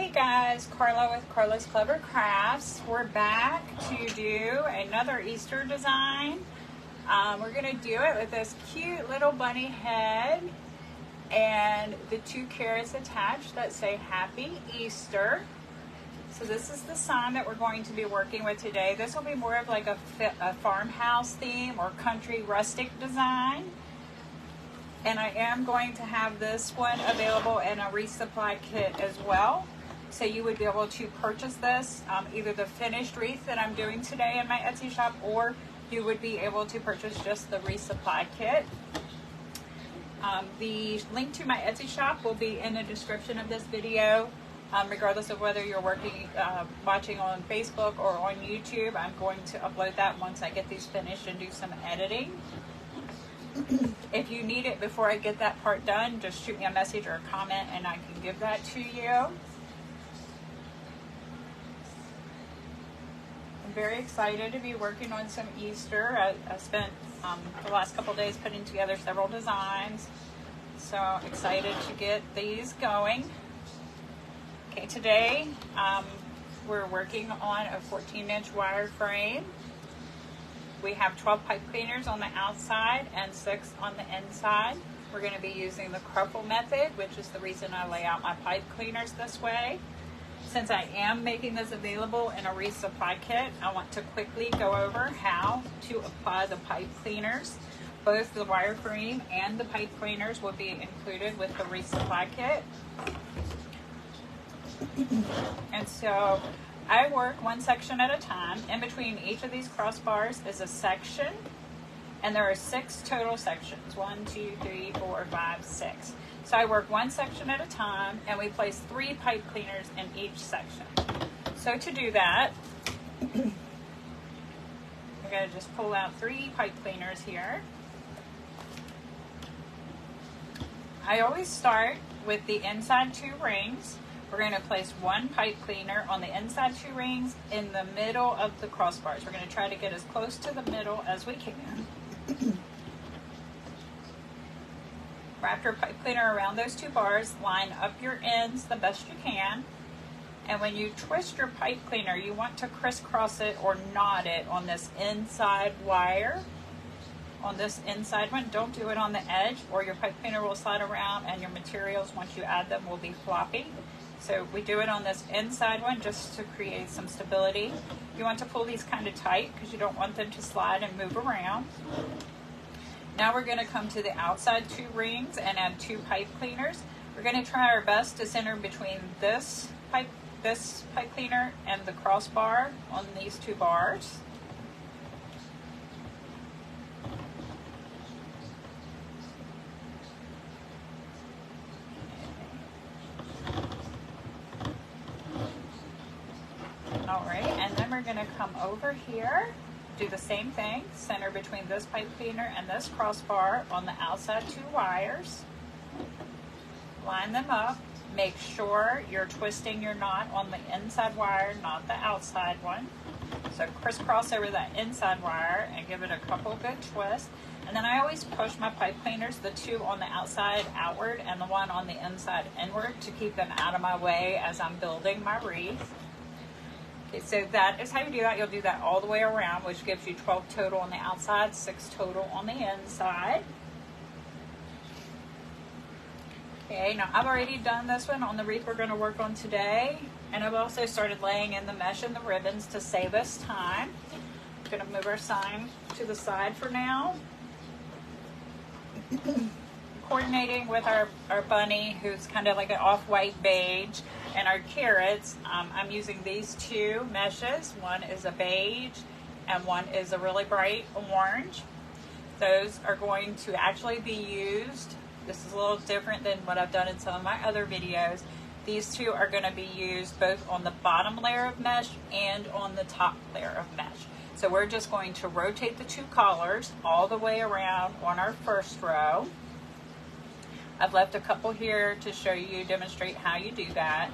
Hey guys, Carla with Karla's Clever Crafts. We're back to do another Easter design. We're going to do it with this cute little bunny head and the 2 carrots attached that say Happy Easter. So this is the sign that we're going to be working with today. This will be more of like a farmhouse theme or country rustic design. And I am going to have this one available in a resupply kit as well. So you would be able to purchase this, either the finished wreath that I'm doing today in my Etsy shop, or you would be able to purchase just the resupply kit. The link to my Etsy shop will be in the description of this video. Regardless of whether you're watching on Facebook or on YouTube, I'm going to upload that once I get these finished and do some editing. If you need it before I get that part done, just shoot me a message or a comment and I can give that to you. I'm very excited to be working on some Easter. I spent the last couple days putting together several designs, so excited to get these going. Okay, today we're working on a 14-inch wire frame. We have 12 pipe cleaners on the outside and 6 on the inside. We're going to be using the cruffle method, which is the reason I lay out my pipe cleaners this way. Since I am making this available in a resupply kit, I want to quickly go over how to apply the pipe cleaners. Both the wire frame and the pipe cleaners will be included with the resupply kit. And so I work one section at a time. In between each of these crossbars is a section, and there are 6 total sections. 1, 2, 3, 4, 5, 6. So I work one section at a time, and we place 3 pipe cleaners in each section. So to do that, we're going to just pull out 3 pipe cleaners here. I always start with the inside 2 rings. We're going to place 1 pipe cleaner on the inside 2 rings in the middle of the crossbars. We're going to try to get as close to the middle as we can. Wrap your pipe cleaner around those 2 bars. Line up your ends the best you can. And when you twist your pipe cleaner, you want to crisscross it or knot it on this inside wire. On this inside one, don't do it on the edge or your pipe cleaner will slide around and your materials, once you add them, will be floppy. So we do it on this inside one just to create some stability. You want to pull these kind of tight because you don't want them to slide and move around. Now we're going to come to the outside 2 rings and add 2 pipe cleaners. We're going to try our best to center between this pipe cleaner and the crossbar on these 2 bars. Alright, and then we're going to come over here, do the same thing, center between this pipe cleaner and this crossbar on the outside 2 wires. Line them up. Make sure you're twisting your knot on the inside wire, not the outside one. So crisscross over that inside wire and give it a couple good twists. And then I always push my pipe cleaners, the 2 on the outside outward and the 1 on the inside inward, to keep them out of my way as I'm building my wreath. Okay, so that is how you do that. You'll do that all the way around, which gives you 12 total on the outside, 6 total on the inside. Okay, now I've already done this one on the wreath we're going to work on today, and I've also started laying in the mesh and the ribbons to save us time. I'm going to move our sign to the side for now. Coordinating with our bunny, who's kind of like an off-white beige, and our carrots, I'm using these 2 meshes. One is a beige and one is a really bright orange. Those are going to actually be used. This is a little different than what I've done in some of my other videos. These 2 are going to be used both on the bottom layer of mesh and on the top layer of mesh. So we're just going to rotate the 2 collars all the way around on our first row. I've left a couple here to show you, demonstrate how you do that.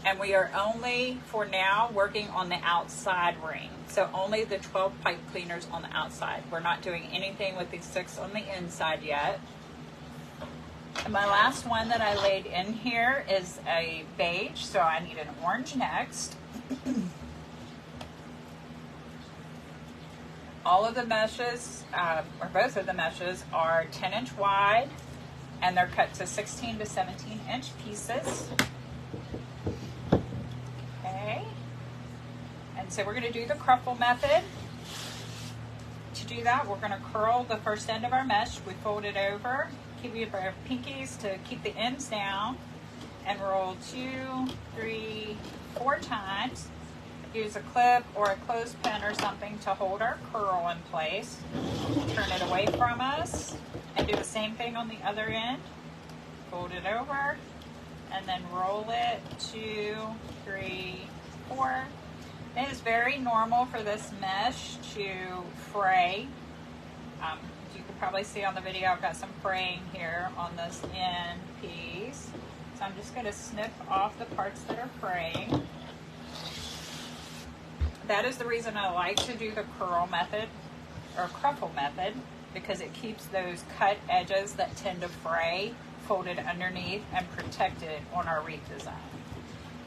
And we are only, for now, working on the outside ring. So only the 12 pipe cleaners on the outside. We're not doing anything with these 6 on the inside yet. And my last one that I laid in here is a beige, so I need an orange next. All of the meshes, or both of the meshes, are 10-inch wide, and they're cut to 16 to 17-inch pieces. Okay. And so we're going to do the cruffle method. To do that, we're going to curl the first end of our mesh. We fold it over, keep our pinkies to keep the ends down, and roll 2, 3, 4 times. Use a clip or a clothespin or something to hold our curl in place. Turn it away from us and do the same thing on the other end. Fold it over and then roll it 2, 3, 4. It is very normal for this mesh to fray. As you can probably see on the video, I've got some fraying here on this end piece. So I'm just going to snip off the parts that are fraying. That is the reason I like to do the curl method or cruffle method, because it keeps those cut edges that tend to fray folded underneath and protected on our wreath design.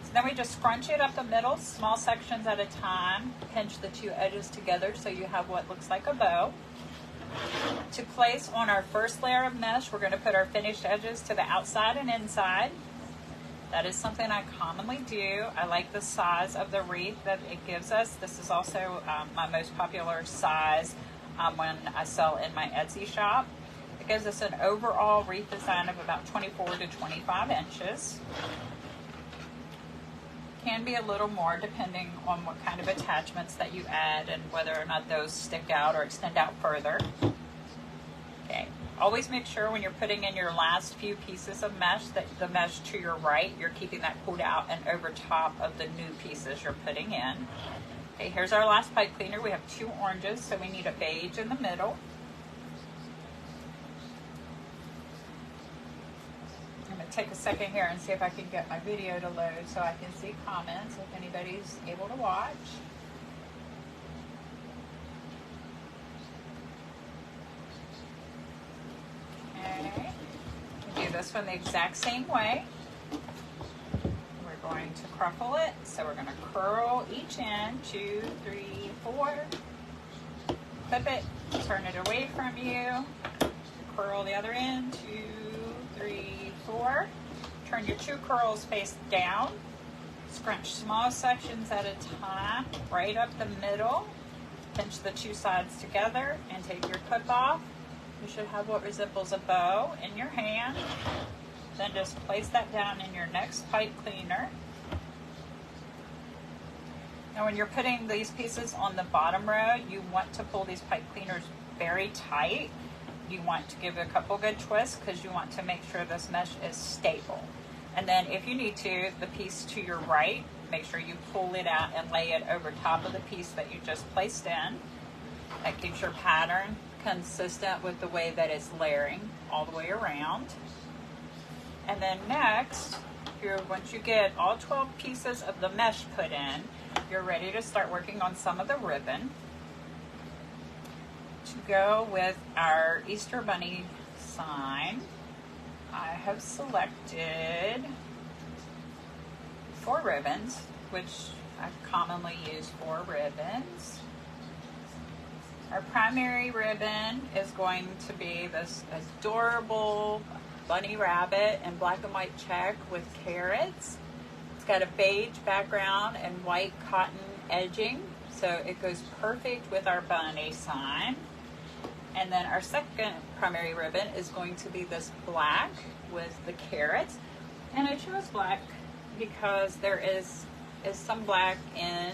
So then we just scrunch it up the middle, small sections at a time, pinch the two edges together so you have what looks like a bow. To place on our first layer of mesh, we're going to put our finished edges to the outside and inside. That is something I commonly do. I like the size of the wreath that it gives us. This is also my most popular size when I sell in my Etsy shop. It gives us an overall wreath design of about 24 to 25 inches. Can be a little more depending on what kind of attachments that you add and whether or not those stick out or extend out further. Okay. Always make sure when you're putting in your last few pieces of mesh that the mesh to your right, you're keeping that pulled out and over top of the new pieces you're putting in. Okay, here's our last pipe cleaner. We have 2 oranges, so we need a beige in the middle. I'm going to take a second here and see if I can get my video to load so I can see comments if anybody's able to watch. Okay, we do this one the exact same way. We're going to cruffle it, so we're going to curl each end, 2, 3, 4, clip it, turn it away from you, curl the other end, 2, 3, 4, turn your 2 curls face down, scrunch small sections at a time, right up the middle, pinch the 2 sides together and take your clip off. You should have what resembles a bow in your hand. Then just place that down in your next pipe cleaner. Now when you're putting these pieces on the bottom row, you want to pull these pipe cleaners very tight. You want to give it a couple good twists because you want to make sure this mesh is stable. And then if you need to, the piece to your right, make sure you pull it out and lay it over top of the piece that you just placed in. That keeps your pattern consistent with the way that it's layering all the way around. And then next, once you get all 12 pieces of the mesh put in, you're ready to start working on some of the ribbon. To go with our Easter Bunny sign, I have selected 4 ribbons, which I commonly use 4 ribbons. Our primary ribbon is going to be this adorable bunny rabbit in black and white check with carrots. It's got a beige background and white cotton edging, so it goes perfect with our bunny sign. And then our second primary ribbon is going to be this black with the carrots. And I chose black because there is some black in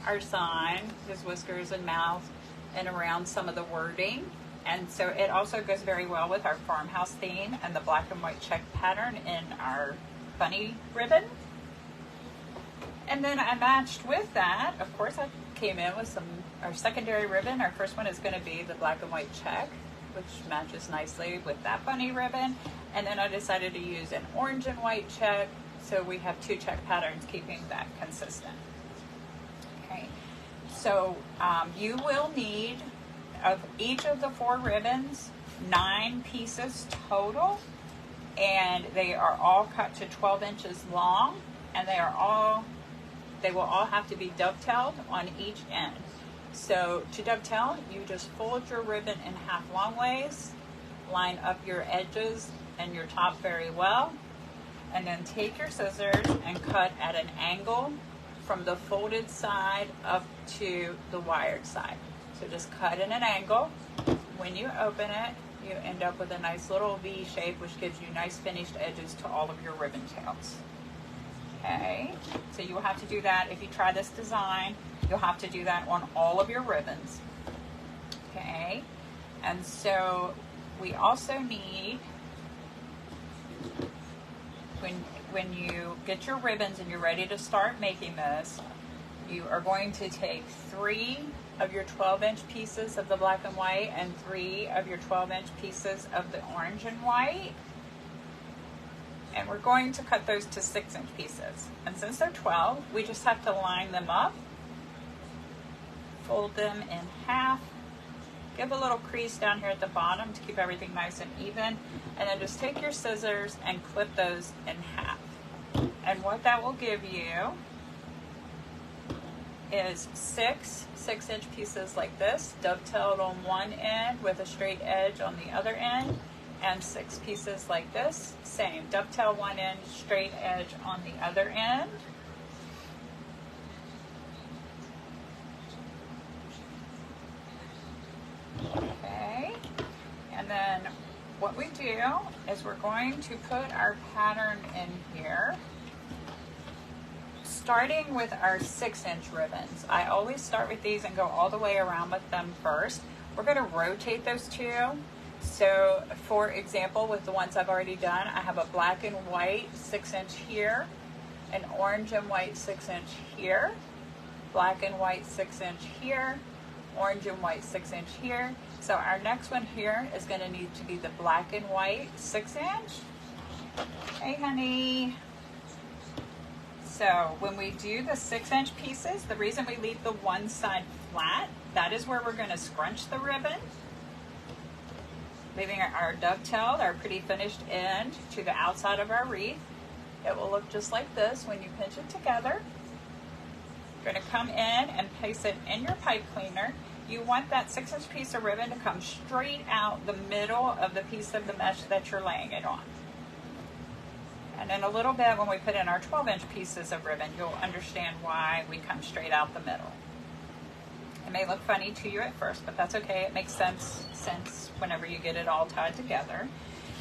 our sign, his whiskers and mouth, and around some of the wording. And so it also goes very well with our farmhouse theme and the black and white check pattern in our bunny ribbon. And then I matched with that, of course, I came in with our secondary ribbon. Our first one is going to be the black and white check, which matches nicely with that bunny ribbon. And then I decided to use an orange and white check, so we have 2 check patterns, keeping that consistent. Okay, so you will need, of each of the 4 ribbons, 9 pieces total. and they are all cut to 12 inches long, and they will all have to be dovetailed on each end. So to dovetail, you just fold your ribbon in half long ways, line up your edges and your top very well, and then take your scissors and cut at an angle from the folded side up to the wired side. So just cut in an angle. When you open it, you end up with a nice little V shape, which gives you nice finished edges to all of your ribbon tails. Okay, so you will have to do that if you try this design. You'll have to do that on all of your ribbons. Okay, and so we also need, when you get your ribbons and you're ready to start making this, you are going to take 3 of your 12-inch pieces of the black and white and 3 of your 12-inch pieces of the orange and white. And we're going to cut those to 6-inch pieces. And since they're 12, we just have to line them up, fold them in half, give a little crease down here at the bottom to keep everything nice and even, and then just take your scissors and clip those in half. And what that will give you is 6-inch pieces like this, dovetailed on one end with a straight edge on the other end, and 6 pieces like this, same, dovetail one end, straight edge on the other end. Okay, and then what we do is we're going to put our pattern in here, starting with our 6-inch ribbons. I always start with these and go all the way around with them first. We're going to rotate those two. So for example, with the ones I've already done, I have a black and white 6-inch here, an orange and white 6-inch here, black and white 6-inch here, orange and white 6-inch here. So our next one here is going to need to be the black and white 6-inch. Hey honey. So when we do the 6-inch pieces, the reason we leave the one side flat, that is where we're going to scrunch the ribbon, leaving our dovetailed, our pretty finished end to the outside of our wreath. It will look just like this when you pinch it together. You're going to come in and place it in your pipe cleaner. You want that 6-inch piece of ribbon to come straight out the middle of the piece of the mesh that you're laying it on. And in a little bit, when we put in our 12-inch pieces of ribbon, you'll understand why we come straight out the middle. It may look funny to you at first, but that's okay. It makes sense whenever you get it all tied together.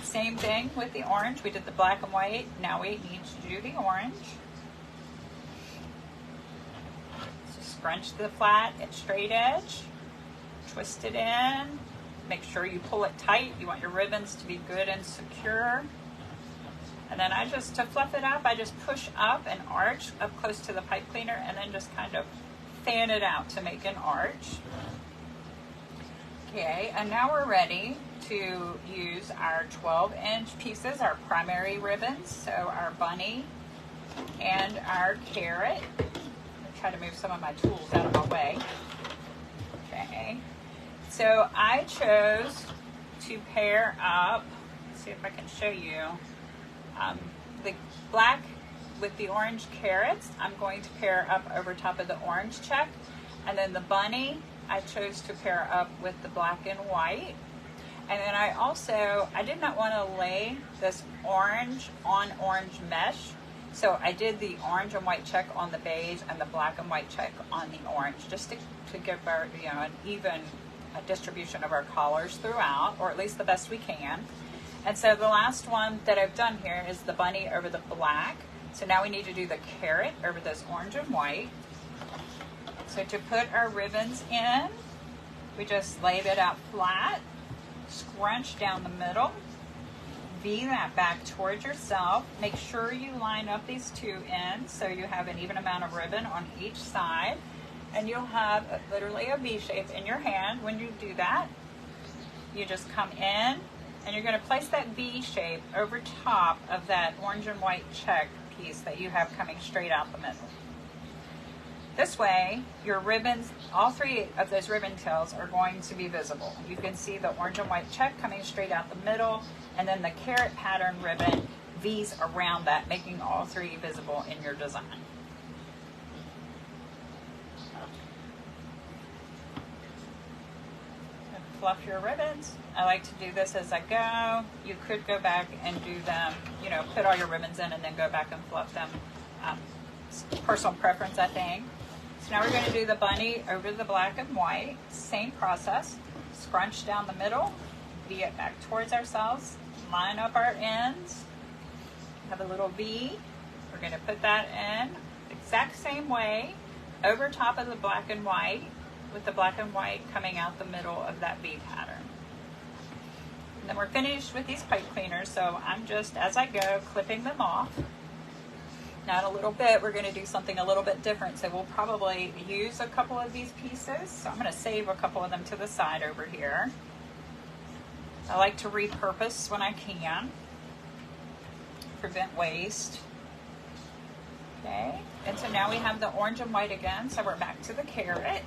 Same thing with the orange. We did the black and white. Now we need to do the orange. So scrunch the flat and straight edge. Twist it in. Make sure you pull it tight. You want your ribbons to be good and secure. And then to fluff it up, I just push up an arch up close to the pipe cleaner and then just kind of fan it out to make an arch. Okay, and now we're ready to use our 12-inch pieces, our primary ribbons, so our bunny and our carrot. I'll try to move some of my tools out of my way. Okay, so I chose to pair up, let's see if I can show you, the black with the orange carrots. I'm going to pair up over top of the orange check, and then the bunny I chose to pair up with the black and white. And then I did not want to lay this orange on orange mesh, so I did the orange and white check on the beige and the black and white check on the orange, just to give our, an even distribution of our colors throughout, or at least the best we can. And so the last one that I've done here is the bunny over the black. So now we need to do the carrot over those orange and white. So to put our ribbons in, we just laid it out flat, scrunch down the middle, V that back towards yourself. Make sure you line up these two ends so you have an even amount of ribbon on each side. And you'll have literally a V shape in your hand. When you do that, you just come in and you're going to place that V shape over top of that orange and white check piece that you have coming straight out the middle. This way, your ribbons, all three of those ribbon tails are going to be visible. You can see the orange and white check coming straight out the middle, and then the carrot pattern ribbon V's around that, making all three visible in your design. Fluff your ribbons. I like to do this as I go. You could go back and do them, you know, put all your ribbons in and then go back and fluff them. It's personal preference, I think. So now we're going to do the bunny over the black and white. Same process. Scrunch down the middle, V it back towards ourselves, line up our ends, have a little V. We're going to put that in the exact same way over top of the black and white, with the black and white coming out the middle of that V pattern. And then we're finished with these pipe cleaners, so I'm just, as I go, clipping them off. Now in a little bit, we're going to do something a little bit different, so we'll probably use a couple of these pieces. So I'm going to save a couple of them to the side over here. I like to repurpose when I can, prevent waste. Okay, and so now we have the orange and white again, so we're back to the carrot.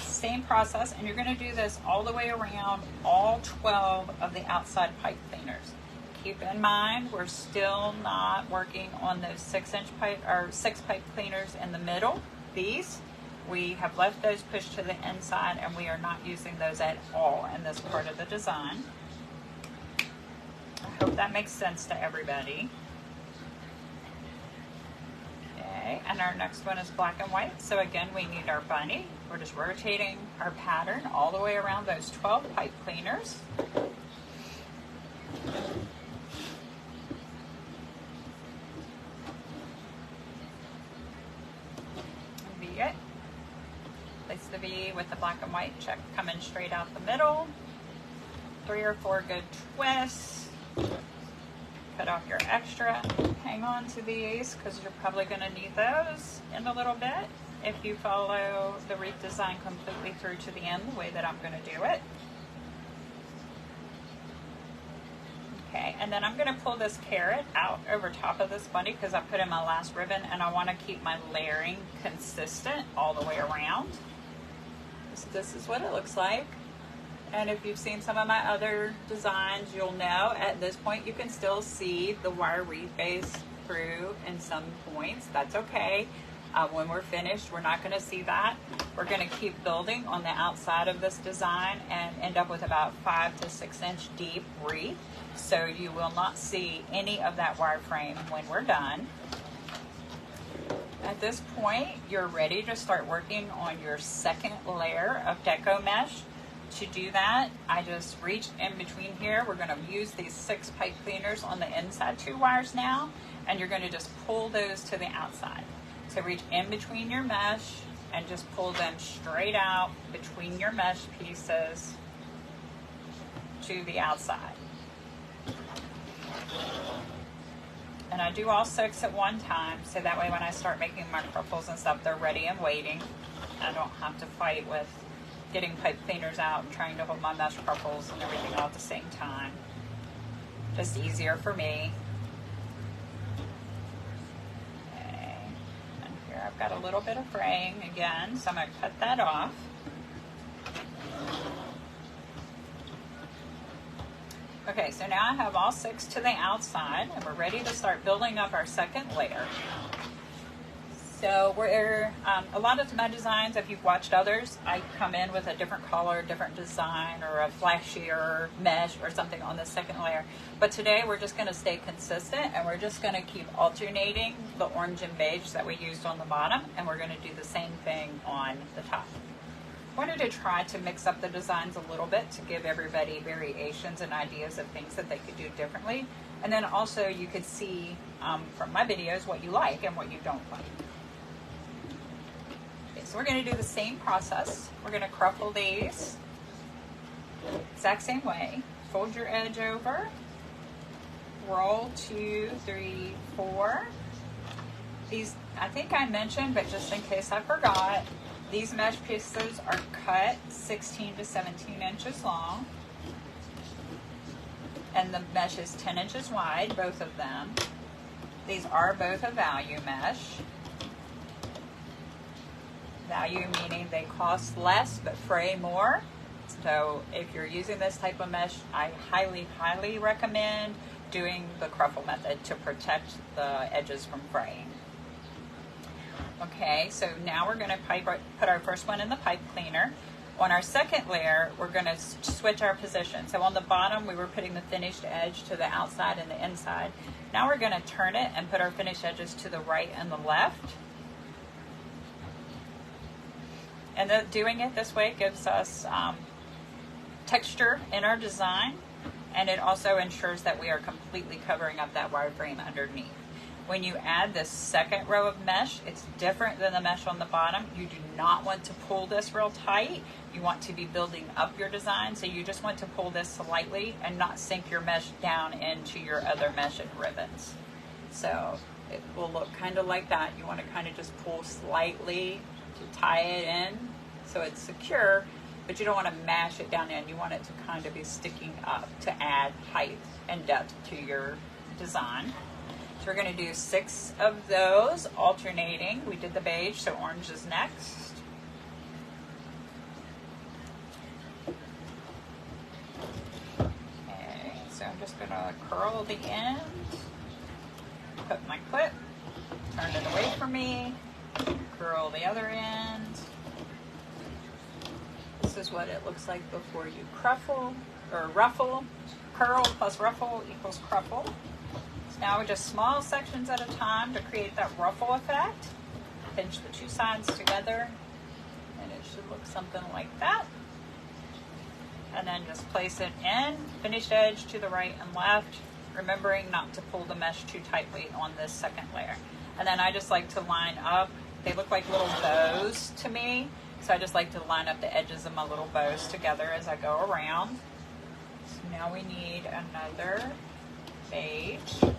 Same process, and you're going to do this all the way around all 12 of the outside pipe cleaners. Keep in mind, we're still not working on those 6-inch pipe or 6 pipe cleaners in the middle. These, we have left those pushed to the inside, and we are not using those at all in this part of the design. I hope that makes sense to everybody. Okay, and our next one is black and white. So again, we need our bunny. We're just rotating our pattern all the way around those 12 pipe cleaners. V it. Place the V with the black and white check coming straight out the middle. 3 or 4 good twists. Cut off your extra. Hang on to these because you're probably going to need those in a little bit if you follow the wreath design completely through to the end the way that I'm going to do it. Okay, and then I'm going to pull this carrot out over top of this bunny because I put in my last ribbon, and I want to keep my layering consistent all the way around. So this is what it looks like. And if you've seen some of my other designs, you'll know at this point you can still see the wire wreath base through in some points. That's okay. When we're finished, we're not going to see that. We're going to keep building on the outside of this design and end up with about 5 to 6 inch deep wreath. So you will not see any of that wireframe when we're done. At this point, you're ready to start working on your second layer of deco mesh. To do that, I just reached in between here. We're going to use these 6 pipe cleaners on the inside 2 wires now, and you're going to just pull those to the outside. So reach in between your mesh and just pull them straight out between your mesh pieces to the outside. And I do all 6 at one time, so that way when I start making my cruffles and stuff, they're ready and waiting. I don't have to fight with getting pipe cleaners out and trying to hold my mesh cruffles and everything all at the same time. Just easier for me. Okay. And here I've got a little bit of fraying again, so I'm going to cut that off. Okay, so now I have all 6 to the outside, and we're ready to start building up our second layer. So we're, a lot of my designs, if you've watched others, I come in with a different color, different design, or a flashier mesh or something on the second layer. But today we're just going to stay consistent, and we're just going to keep alternating the orange and beige that we used on the bottom, and we're going to do the same thing on the top. I wanted to try to mix up the designs a little bit to give everybody variations and ideas of things that they could do differently. And then also you could see from my videos what you like and what you don't like. Okay, so we're going to do the same process. We're going to cruffle these exact same way. Fold your edge over. Roll 2, 3, 4. These, I think I mentioned, but just in case I forgot, these mesh pieces are cut 16 to 17 inches long, and the mesh is 10 inches wide, both of them. These are both a value mesh. Value meaning they cost less but fray more. So if you're using this type of mesh, I highly, highly recommend doing the cruffle method to protect the edges from fraying. Okay, so now we're going to put our first one in the pipe cleaner. On our second layer, we're going to switch our position. So on the bottom, we were putting the finished edge to the outside and the inside. Now we're going to turn it and put our finished edges to the right and the left. And doing it this way gives us texture in our design, and it also ensures that we are completely covering up that wireframe underneath. When you add this second row of mesh, it's different than the mesh on the bottom. You do not want to pull this real tight. You want to be building up your design, so you just want to pull this slightly and not sink your mesh down into your other mesh and ribbons. So it will look kind of like that. You want to kind of just pull slightly to tie it in so it's secure, but you don't want to mash it down in. You want it to kind of be sticking up to add height and depth to your design. So we're going to do 6 of those alternating. We did the beige, so orange is next. Okay, so I'm just going to curl the end, put my clip, turn it away from me, curl the other end. This is what it looks like before you cruffle, or ruffle. Curl plus ruffle equals cruffle. Now we're just small sections at a time to create that ruffle effect. Pinch the 2 sides together, and it should look something like that. And then just place it in, finished edge to the right and left, remembering not to pull the mesh too tightly on this second layer. And then I just like to line up, they look like little bows to me, so I just like to line up the edges of my little bows together as I go around. So now we need another beige.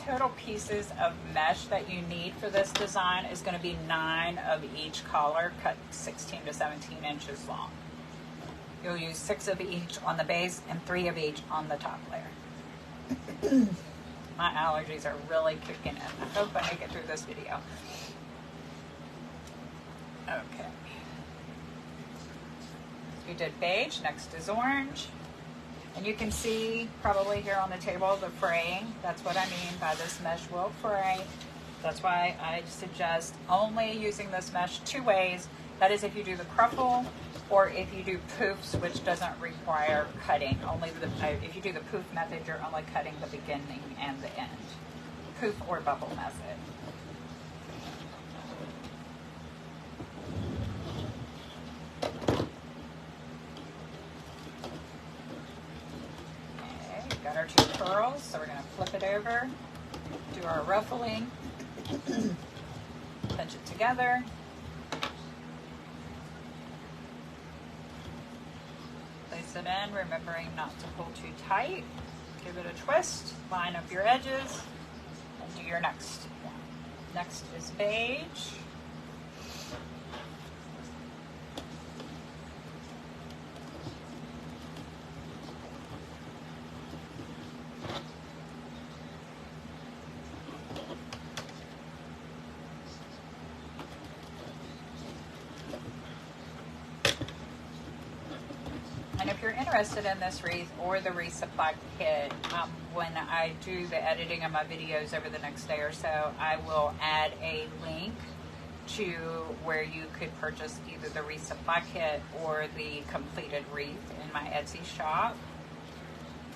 Total pieces of mesh that you need for this design is going to be 9 of each color, cut 16 to 17 inches long. You'll use 6 of each on the base and 3 of each on the top layer. My allergies are really kicking in. I hope I make it through this video. Okay. We did beige, next is orange. And you can see probably here on the table the fraying. That's what I mean by this mesh will fray. That's why I suggest only using this mesh 2 ways. That is if you do the cruffle or if you do poofs, which doesn't require cutting. Only if you do the poof method, you're only cutting the beginning and the end. Poof or bubble method. Got our 2 curls, so we're going to flip it over, do our ruffling, pinch it together, place it in, remembering not to pull too tight, give it a twist, line up your edges, and do your next one. Next is beige. And if you're interested in this wreath or the resupply kit, when I do the editing of my videos over the next day or so, I will add a link to where you could purchase either the resupply kit or the completed wreath in my Etsy shop.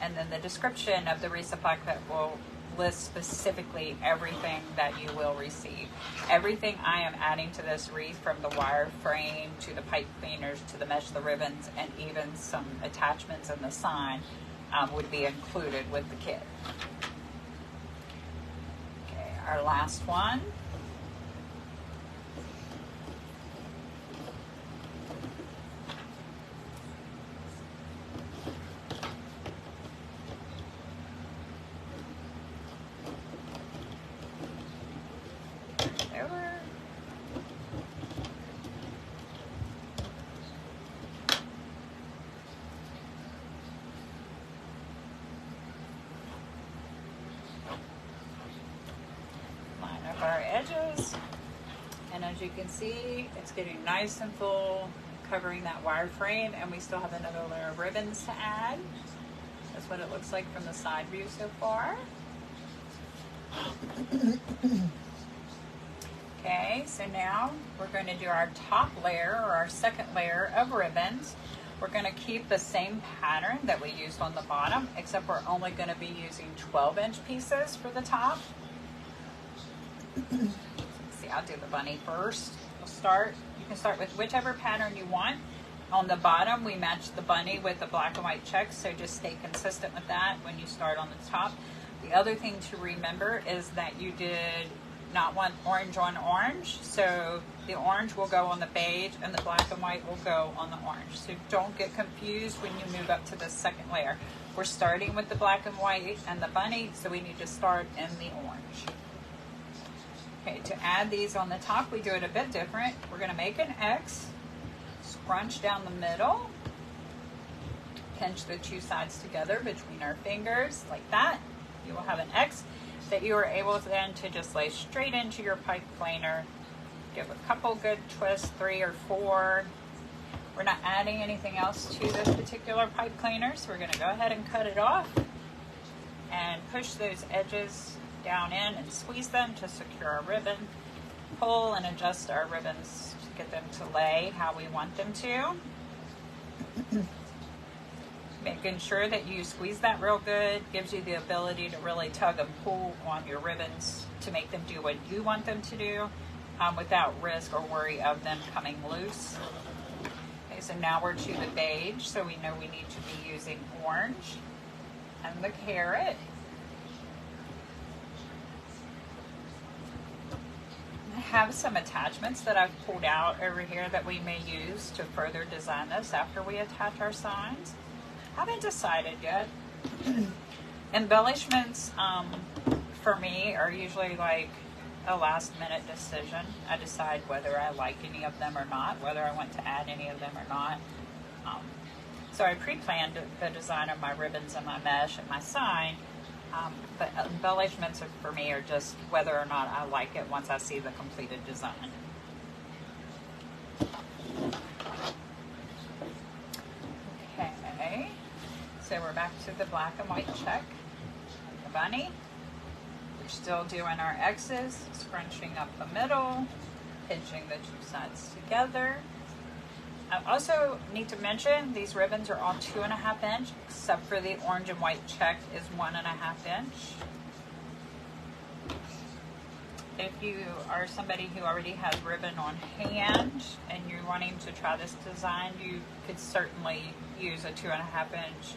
And then the description of the resupply kit will list specifically everything that you will receive. Everything I am adding to this wreath, from the wire frame to the pipe cleaners to the mesh, the ribbons, and even some attachments in the sign would be included with the kit. Okay, our last one. Over. As you can see, it's getting nice and full, covering that wire frame, and we still have another layer of ribbons to add. That's what it looks like from the side view so far. Okay, so now we're going to do our top layer, or our second layer of ribbons. We're going to keep the same pattern that we used on the bottom, except we're only going to be using 12-inch pieces for the top. Let's see, I'll do the bunny first. You can start with whichever pattern you want. On the bottom, we matched the bunny with the black and white checks, so just stay consistent with that when you start on the top. The other thing to remember is that you did not want orange on orange, so the orange will go on the beige and the black and white will go on the orange. So don't get confused when you move up to the second layer. We're starting with the black and white and the bunny, so we need to start in the orange. Okay, to add these on the top, we do it a bit different. We're going to make an X, scrunch down the middle, pinch the two sides together between our fingers like that. You will have an X that you are able then to just lay straight into your pipe planer. Give a couple good twists, 3 or 4. We're not adding anything else to this particular pipe cleaner, so we're going to go ahead and cut it off and push those edges down in and squeeze them to secure our ribbon. Pull and adjust our ribbons to get them to lay how we want them to. Making sure that you squeeze that real good gives you the ability to really tug and pull on your ribbons to make them do what you want them to do without risk or worry of them coming loose. Okay, so now we're to the beige, so we know we need to be using orange and the carrot. I have some attachments that I've pulled out over here that we may use to further design this after we attach our signs. Haven't decided yet. Embellishments for me are usually like a last minute decision. I decide whether I like any of them or not, whether I want to add any of them or not. So I pre-planned the design of my ribbons and my mesh and my sign. But embellishments for me are just whether or not I like it once I see the completed design. Okay, so we're back to the black and white check, the bunny. We're still doing our X's, scrunching up the middle, pinching the two sides together. I also need to mention these ribbons are all 2.5 inch, except for the orange and white check is 1.5 inch. If you are somebody who already has ribbon on hand and you're wanting to try this design, you could certainly use a 2.5 inch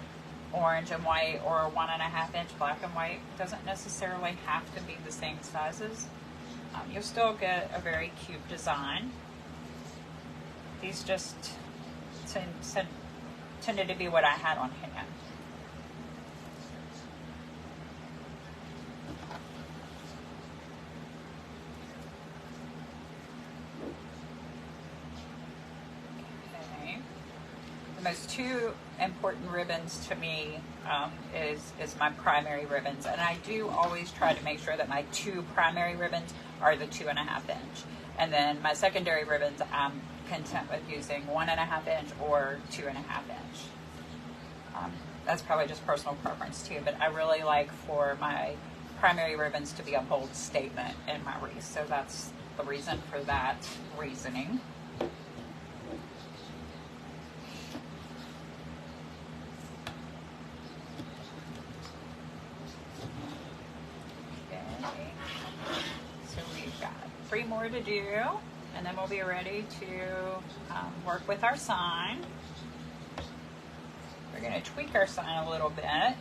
orange and white or a 1.5 inch black and white. It doesn't necessarily have to be the same sizes. You'll still get a very cute design. These just tended to be what I had on hand. Okay. The most two important ribbons to me is my primary ribbons, and I do always try to make sure that my two primary ribbons are the 2.5 inch, and then my secondary ribbons I'm content with using 1.5 inch or 2.5 inch. That's probably just personal preference too, but I really like for my primary ribbons to be a bold statement in my wreath, so that's the reason for that reasoning. Okay, so we've got 3 more to do, and then we'll be ready to work with our sign. We're going to tweak our sign a little bit. I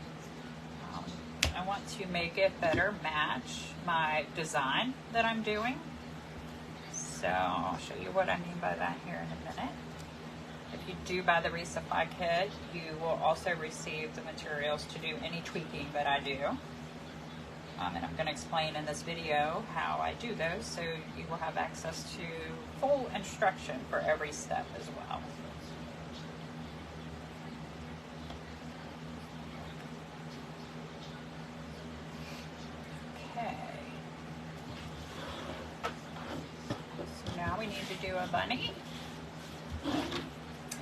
want to make it better match my design that I'm doing. So I'll show you what I mean by that here in a minute. If you do buy the Wreath Supply Kit, you will also receive the materials to do any tweaking that I do. And I'm going to explain in this video how I do those, so you will have access to full instruction for every step as well. Okay. So now do a bunny.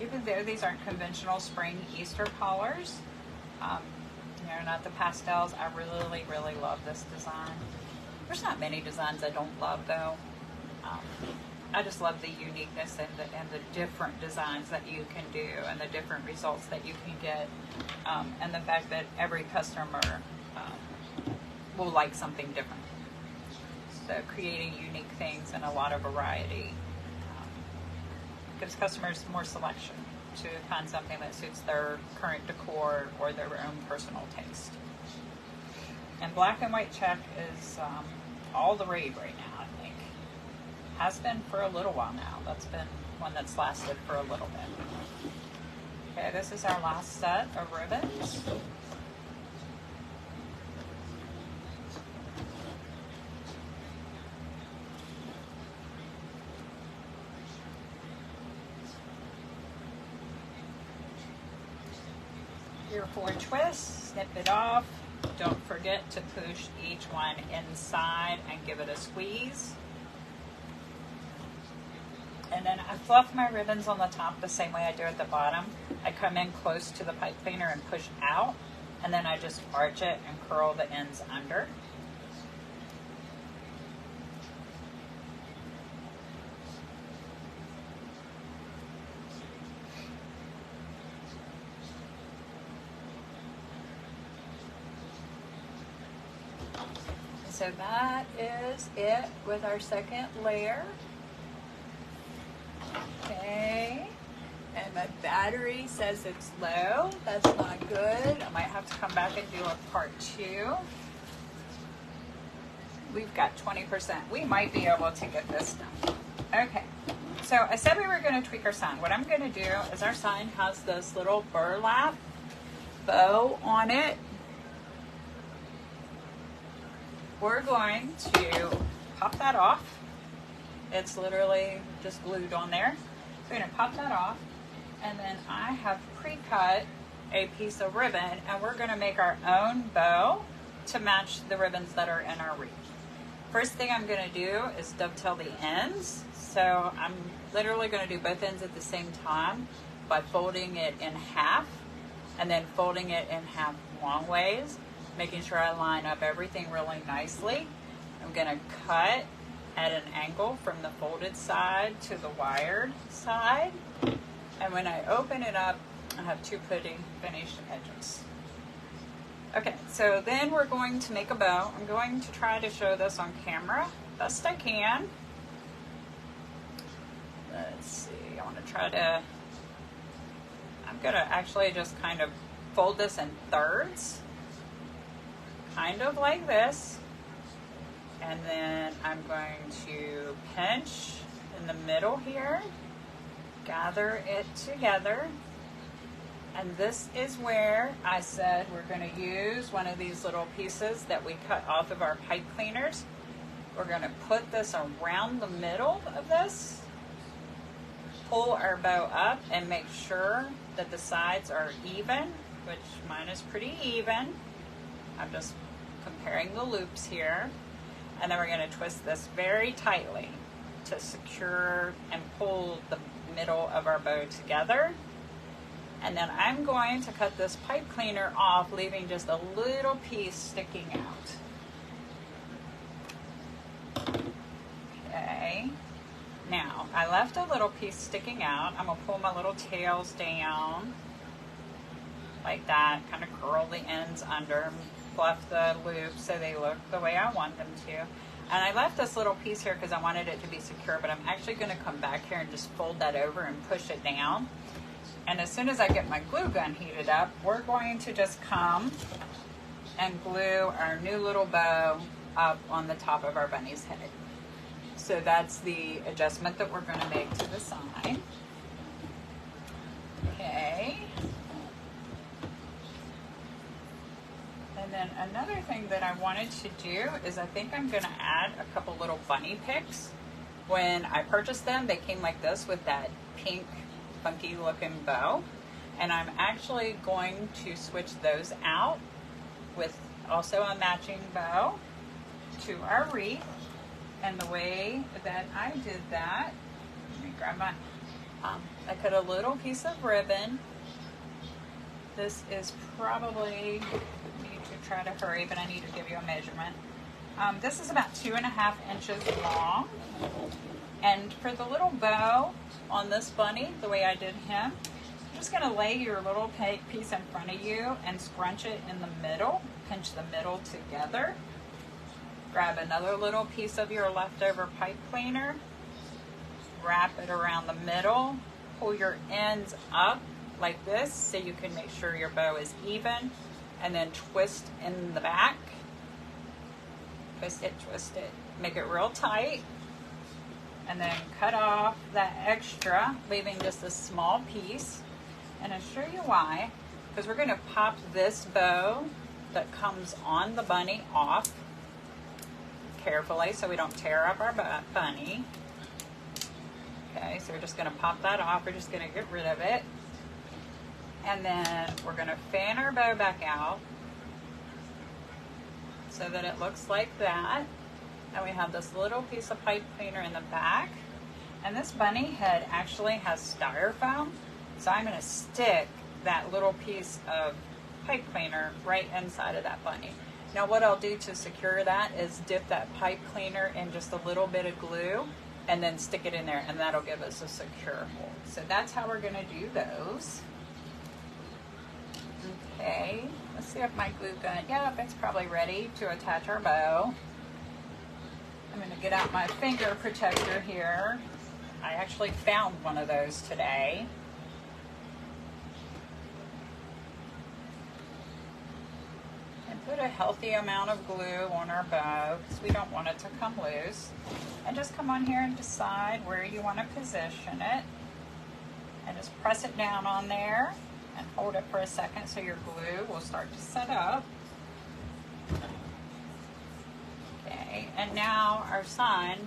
Even though these aren't conventional spring Easter colors, you know, not the pastels, I really, really love this design. There's not many designs I don't love though. I just love the uniqueness and the different designs that you can do and the different results that you can get, and the fact that every customer will like something different. So creating unique things and a lot of variety gives customers more selection to find something that suits their current decor or their own personal taste. And black and white check is all the rage right now, I think. Has been for a little while now. That's been one that's lasted for a little bit. Okay, this is our last set of ribbons. Your 4 twists, snip it off. Don't forget to push each one inside and give it a squeeze. And then I fluff my ribbons on the top the same way I do at the bottom. I come in close to the pipe cleaner and push out, and then I just arch it and curl the ends under. So that is it with our second layer. Okay, and my battery says it's low. That's not good. I might have to come back and do a part 2. We've got 20%. We might be able to get this done. Okay, so I said we were going to tweak our sign. What I'm going to do is our sign has this little burlap bow on it. We're going to pop that off. It's literally just glued on there. So we're going to pop that off, and then I have pre-cut a piece of ribbon, and we're going to make our own bow to match the ribbons that are in our wreath. First thing I'm going to do is dovetail the ends. So I'm literally going to do both ends at the same time by folding it in half and then folding it in half long ways, making sure I line up everything really nicely. I'm going to cut at an angle from the folded side to the wired side. And when I open it up, I have 2 pretty finished edges. Okay, so then we're going to make a bow. I'm going to try to show this on camera best I can. Let's see, I want to try to, I'm going to actually just kind of fold this in thirds, kind of like this. And then I'm going to pinch in the middle here, gather it together. And this is where I said we're going to use one of these little pieces that we cut off of our pipe cleaners. We're going to put this around the middle of this, pull our bow up, and make sure that the sides are even, which mine is pretty even. I'm just comparing the loops here. And then we're going to twist this very tightly to secure and pull the middle of our bow together. And then I'm going to cut this pipe cleaner off, leaving just a little piece sticking out. Okay. Now, I left a little piece sticking out. I'm going to pull my little tails down like that, kind of curl the ends under, fluff the loops so they look the way I want them to. And I left this little piece here because I wanted it to be secure, but I'm actually going to come back here and just fold that over and push it down. And as soon as I get my glue gun heated up, we're going to just come and glue our new little bow up on the top of our bunny's head. So that's the adjustment that we're going to make to the sign. Okay. And then another thing that I wanted to do is I think I'm going to add a couple little bunny picks. When I purchased them, they came like this with that pink, funky looking bow. And I'm actually going to switch those out with also a matching bow to our wreath. And the way that I did that grab my, I cut a little piece of ribbon. This is probably, I need to try to hurry, but I need to give you a measurement. This is about 2.5 inches long. And for the little bow on this bunny, the way I did him, you're just gonna lay your little piece in front of you and scrunch it in the middle, pinch the middle together. Grab another little piece of your leftover pipe cleaner, wrap it around the middle, pull your ends up like this so you can make sure your bow is even, and then twist in the back. Twist it, make it real tight, and then cut off that extra, leaving just a small piece. And I'll show you why, because we're going to pop this bow that comes on the bunny off carefully so we don't tear up our bunny. Okay, so we're just going to pop that off. We're just going to get rid of it. And then we're going to fan our bow back out so that it looks like that. And we have this little piece of pipe cleaner in the back. And this bunny head actually has styrofoam. So I'm going to stick that little piece of pipe cleaner right inside of that bunny. Now what I'll do to secure that is dip that pipe cleaner in just a little bit of glue and then stick it in there, and that'll give us a secure hold. So that's how we're going to do those. Okay, let's see if my glue gun, yep, it's probably ready to attach our bow. I'm going to get out my finger protector here. I actually found one of those today. And put a healthy amount of glue on our bow because we don't want it to come loose. And just come on here and decide where you want to position it. And just press it down on there and hold it for a second so your glue will start to set up. Okay, and now our sign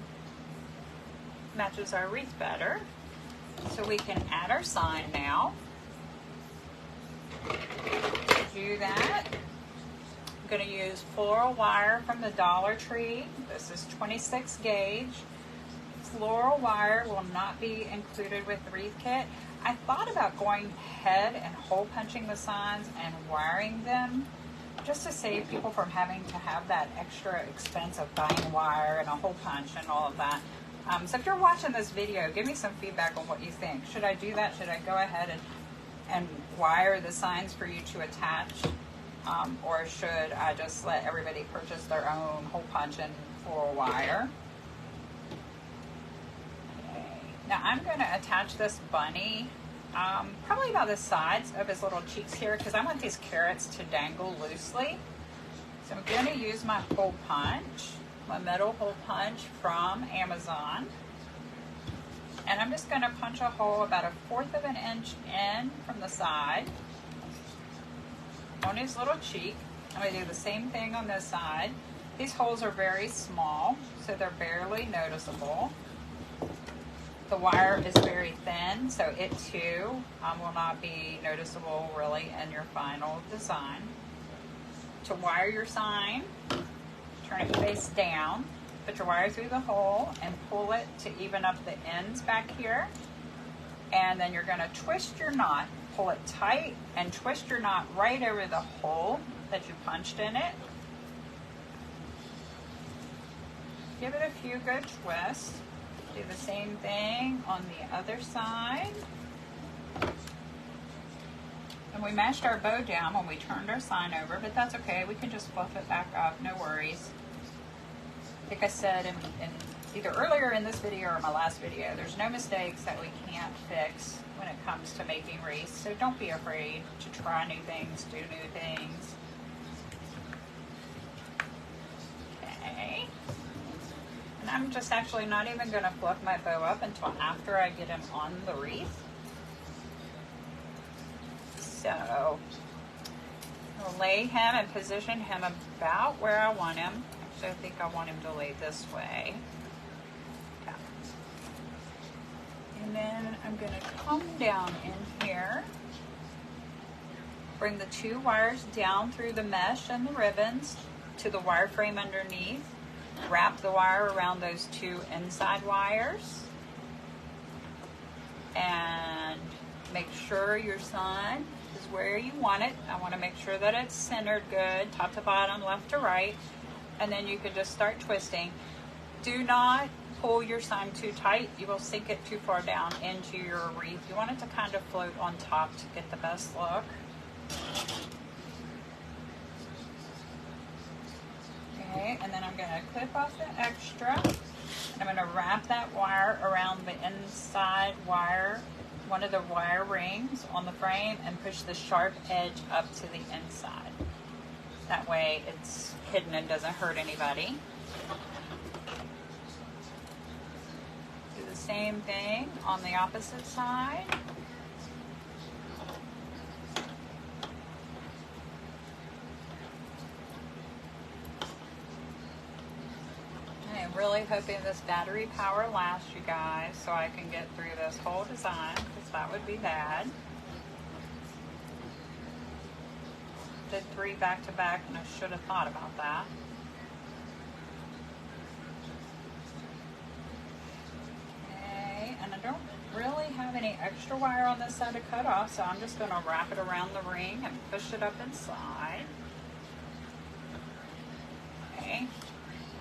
matches our wreath better. So we can add our sign now. To do that, I'm going to use floral wire from the Dollar Tree. This is 26 gauge. Floral wire will not be included with the wreath kit. I thought about going ahead and hole punching the signs and wiring them just to save people from having to have that extra expense of buying wire and a hole punch and all of that. So if you're watching this video, give me some feedback on what you think. Should I do that? Should I go ahead and wire the signs for you to attach? Or should I just let everybody purchase their own hole punch and floral wire? Okay. Now I'm going to attach this bunny probably about the sides of his little cheeks here because I want these carrots to dangle loosely. So I'm going to use my hole punch, my metal hole punch from Amazon. And I'm just going to punch a hole about 1/4 of an inch in from the side on his little cheek. I'm going to do the same thing on this side. These holes are very small, so they're barely noticeable. The wire is very thin, so it too will not be noticeable really in your final design. To wire your sign, turn it face down, put your wire through the hole and pull it to even up the ends back here. And then you're going to twist your knot, pull it tight and twist your knot right over the hole that you punched in it. Give it a few good twists. Do the same thing on the other side. And we mashed our bow down when we turned our sign over, but that's okay. We can just fluff it back up, no worries. Like I said in either earlier in this video or my last video, there's no mistakes that we can't fix when it comes to making wreaths. So don't be afraid to try new things, do new things. Okay. And I'm just actually not even going to fluff my bow up until after I get him on the wreath. So I'll lay him and position him about where I want him. Actually, I think I want him to lay this way. Okay. And then I'm going to come down in here, bring the 2 wires down through the mesh and the ribbons to the wire frame underneath. Wrap the wire around those 2 inside wires. and make sure your sign is where you want it. I want to make sure that it's centered good, top to bottom, left to right, and then you can just start twisting. Do not pull your sign too tight. You will sink it too far down into your wreath. You want it to kind of float on top to get the best look. Okay, and then I'm going to clip off the extra. I'm going to wrap that wire around the inside wire, one of the wire rings on the frame, and push the sharp edge up to the inside. That way it's hidden and doesn't hurt anybody. Do the same thing on the opposite side. Really hoping this battery power lasts, you guys, so I can get through this whole design, because that would be bad. Did 3 back to back, and I should have thought about that. Okay, and I don't really have any extra wire on this side to cut off, so I'm just going to wrap it around the ring and push it up inside. Okay.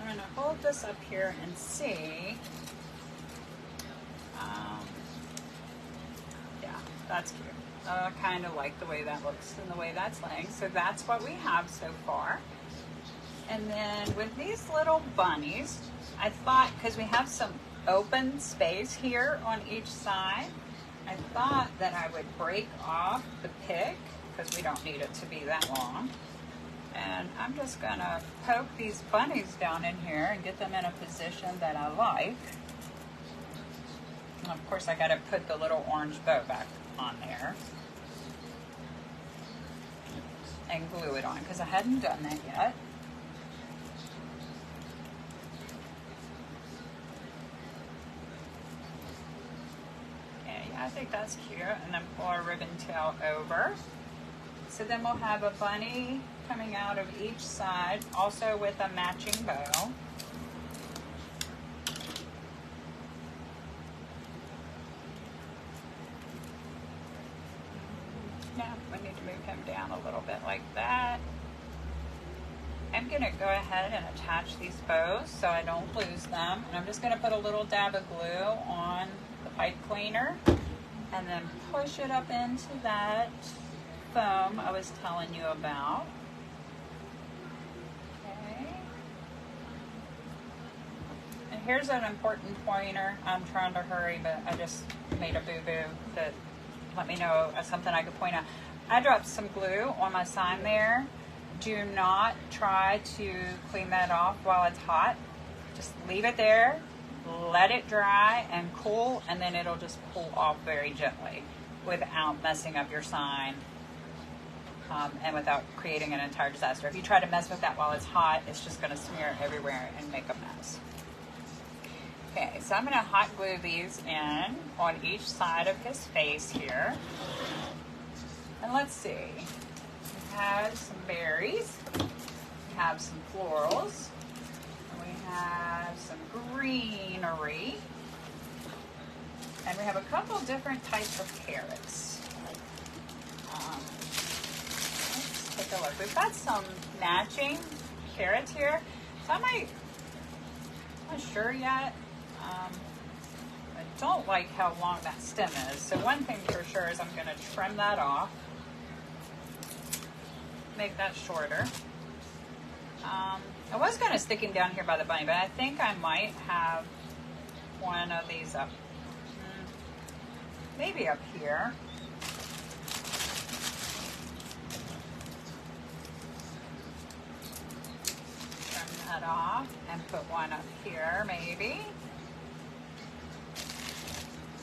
I'm going to hold this up here and see. Yeah, that's cute. I kind of like the way that looks and the way that's laying. So that's what we have so far. And then with these little bunnies, I thought, because we have some open space here on each side, I thought that I would break off the pick, because we don't need it to be that long. And I'm just going to poke these bunnies down in here and get them in a position that I like. And of course, I got to put the little orange bow back on there and glue it on, because I hadn't done that yet. Okay, yeah, I think that's cute. And then pull our ribbon tail over. So then we'll have a bunny coming out of each side, also with a matching bow. Now we need to move him down a little bit like that. I'm going to go ahead and attach these bows so I don't lose them. And I'm just going to put a little dab of glue on the pipe cleaner and then push it up into that foam I was telling you about. Okay. And here's an important pointer. I'm trying to hurry, but I just made a boo-boo that let me know something I could point out. I dropped some glue on my sign there. Do not try to clean that off while it's hot. Just leave it there, let it dry and cool, and then it'll just pull off very gently without messing up your sign. And without creating an entire disaster. If you try to mess with that while it's hot, it's just going to smear everywhere and make a mess. Okay, so I'm going to hot glue these in on each side of his face here. And let's see. We have some berries. We have some florals. And we have some greenery. And we have a couple different types of carrots. Take a look. We've got some matching carrots here. So I'm not sure yet. I don't like how long that stem is. So one thing for sure is I'm going to trim that off. Make that shorter. I was going to stick him down here by the bunny, but I think I might have one of these up. Maybe up here. That off and put one up here, maybe.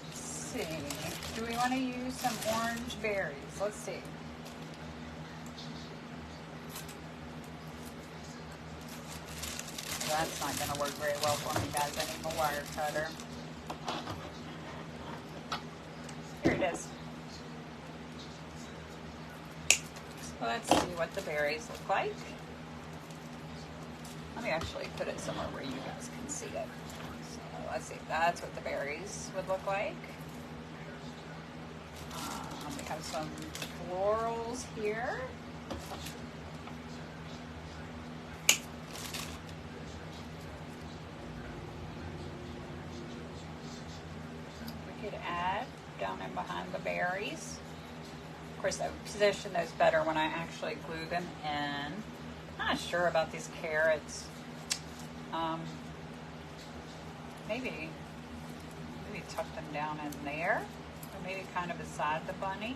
Let's see. Do we want to use some orange berries? Let's see. That's not going to work very well for me, guys. I need my wire cutter. Here it is. So let's see what the berries look like. Let me actually put it somewhere where you guys can see it. So let's see, that's what the berries would look like. have some florals here. We could add down in behind the berries. Of course, I position those better when I actually glue them in. Not sure about these carrots. Maybe tuck them down in there, or maybe kind of beside the bunny.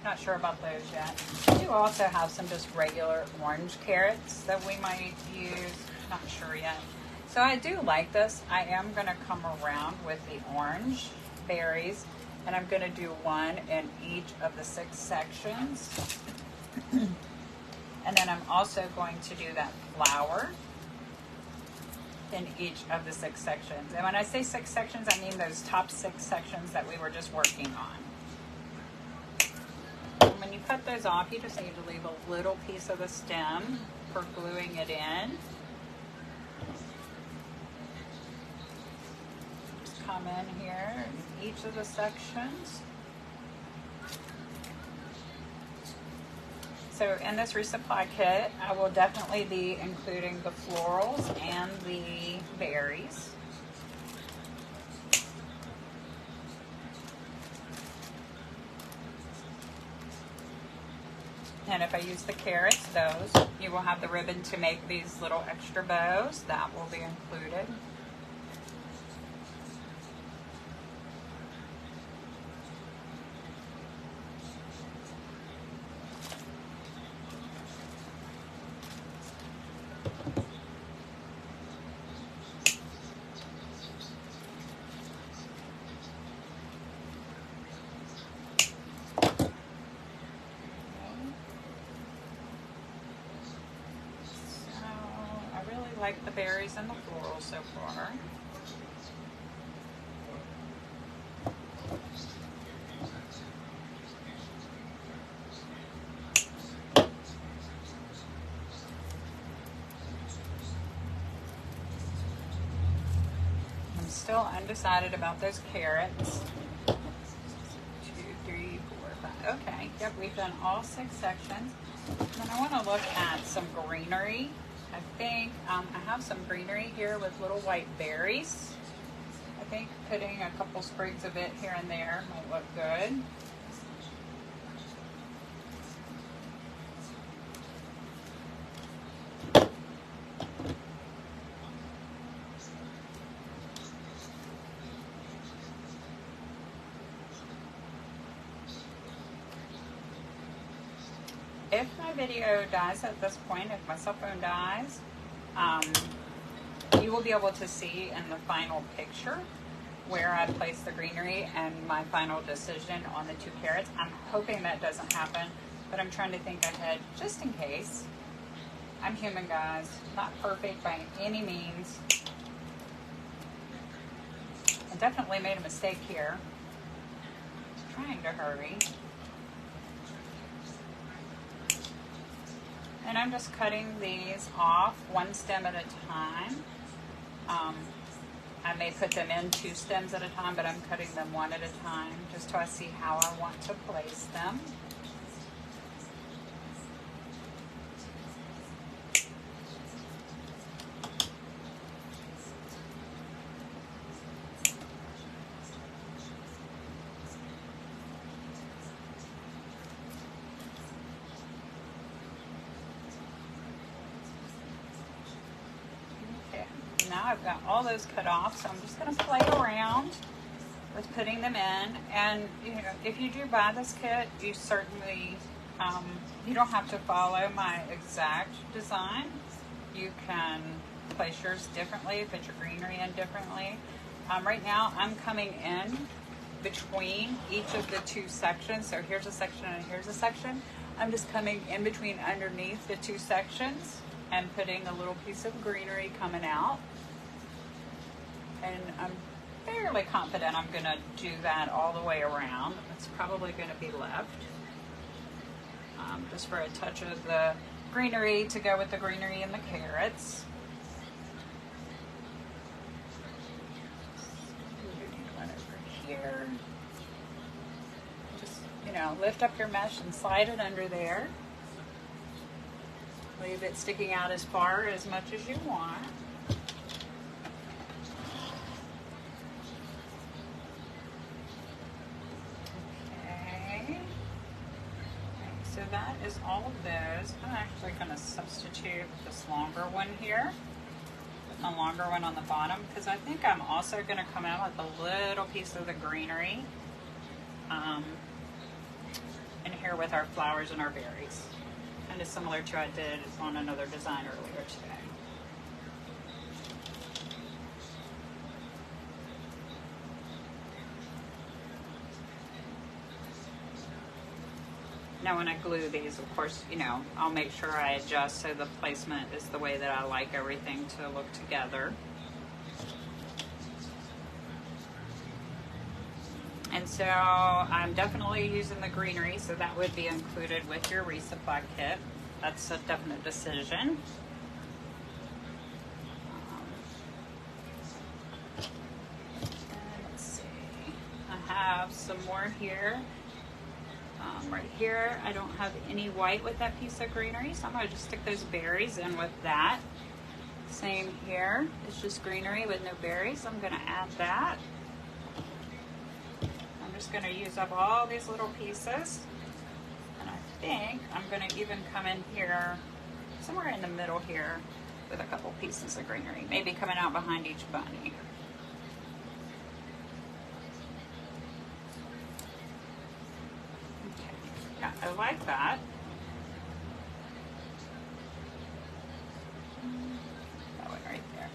Not sure about those yet. We do also have some just regular orange carrots that we might use. Not sure yet. So I do like this. I am going to come around with the orange berries, and I'm going to do one in each of the 6 sections. And then I'm also going to do that flower in each of the 6 sections. And when I say 6 sections, I mean those top 6 sections that we were just working on. And when you cut those off, you just need to leave a little piece of the stem for gluing it in. Just come in here in each of the sections. So in this resupply kit, I will definitely be including the florals and the berries. And if I use the carrots, those, you will have the ribbon to make these little extra bows. That will be included. Like the berries and the florals so far. I'm still undecided about those carrots. 2, 3, 4, 5. Okay, yep, we've done all 6 sections. And I want to look at some greenery. I think I have some greenery here with little white berries. I think putting a couple sprigs of it here and there might look good. If my video dies at this point, if my cell phone dies, you will be able to see in the final picture where I place the greenery and my final decision on the 2 carrots. I'm hoping that doesn't happen, but I'm trying to think ahead just in case. I'm human, guys, not perfect by any means. I definitely made a mistake here. I'm trying to hurry. And I'm just cutting these off 1 stem at a time. I may put them in 2 stems at a time, but I'm cutting them 1 at a time just so I see how I want to place them. Now I've got all those cut off, so I'm just going to play around with putting them in. And you know, if you do buy this kit, you certainly you don't have to follow my exact design. You can place yours differently, put your greenery in differently. Right now I'm coming in between each of the 2 sections. So here's a section and here's a section. I'm just coming in between underneath the 2 sections and putting a little piece of greenery coming out. And I'm fairly confident I'm going to do that all the way around. It's probably going to be left. Just for a touch of the greenery to go with the greenery and the carrots. One over here. Just, you know, lift up your mesh and slide it under there. Leave it sticking out as far as much as you want. So that is all of those. I'm actually going to substitute this longer one here. Put the longer one on the bottom because I think I'm also going to come out with a little piece of the greenery in here with our flowers and our berries. Kind of similar to what I did on another design earlier today. Now when I glue these, of course, you know, I'll make sure I adjust so the placement is the way that I like everything to look together. And so I'm definitely using the greenery, so that would be included with your resupply kit. That's a definite decision. Let's see, I have some more here. Right here, I don't have any white with that piece of greenery, so I'm going to just stick those berries in with that. Same here, it's just greenery with no berries. I'm going to add that. I'm just going to use up all these little pieces. And I think I'm going to even come in here, somewhere in the middle here, with a couple pieces of greenery. Maybe coming out behind each bunny. Yeah, I like that. That one right there.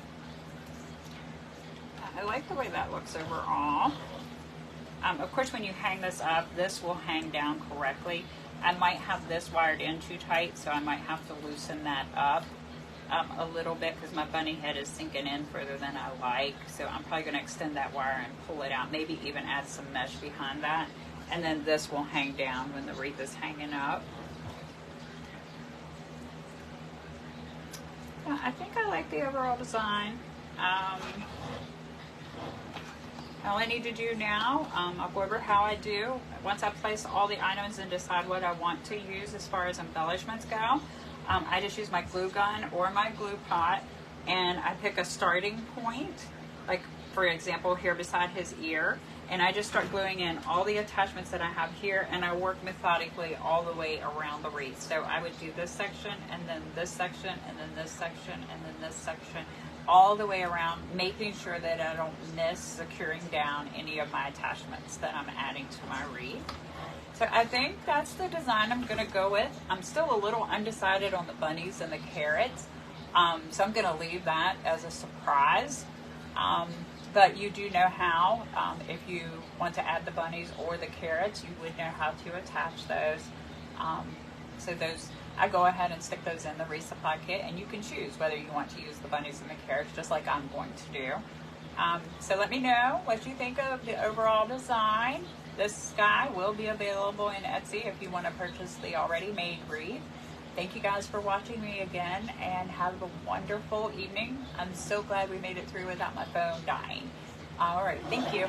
I like the way that looks overall. Of course, when you hang this up, this will hang down correctly. I might have this wired in too tight, so I might have to loosen that up a little bit because my bunny head is sinking in further than I like. So I'm probably going to extend that wire and pull it out, maybe even add some mesh behind that. And then this will hang down when the wreath is hanging up. Yeah, I think I like the overall design. All I need to do now, I'll go over how I do. Once I place all the items and decide what I want to use as far as embellishments go, I just use my glue gun or my glue pot, and I pick a starting point, like for example here beside his ear, and I just start gluing in all the attachments that I have here, and I work methodically all the way around the wreath. So I would do this section, and then this section, and then this section, and then this section, all the way around, making sure that I don't miss securing down any of my attachments that I'm adding to my wreath. So I think that's the design I'm going to go with. I'm still a little undecided on the bunnies and the carrots, so I'm going to leave that as a surprise. But you do know how, if you want to add the bunnies or the carrots, you would know how to attach those. So those, I go ahead and stick those in the resupply kit, and you can choose whether you want to use the bunnies and the carrots, just like I'm going to do. So let me know what you think of the overall design. This guy will be available in Etsy if you want to purchase the already made wreath. Thank you guys for watching me again, and have a wonderful evening. I'm so glad we made it through without my phone dying. All right, thank you.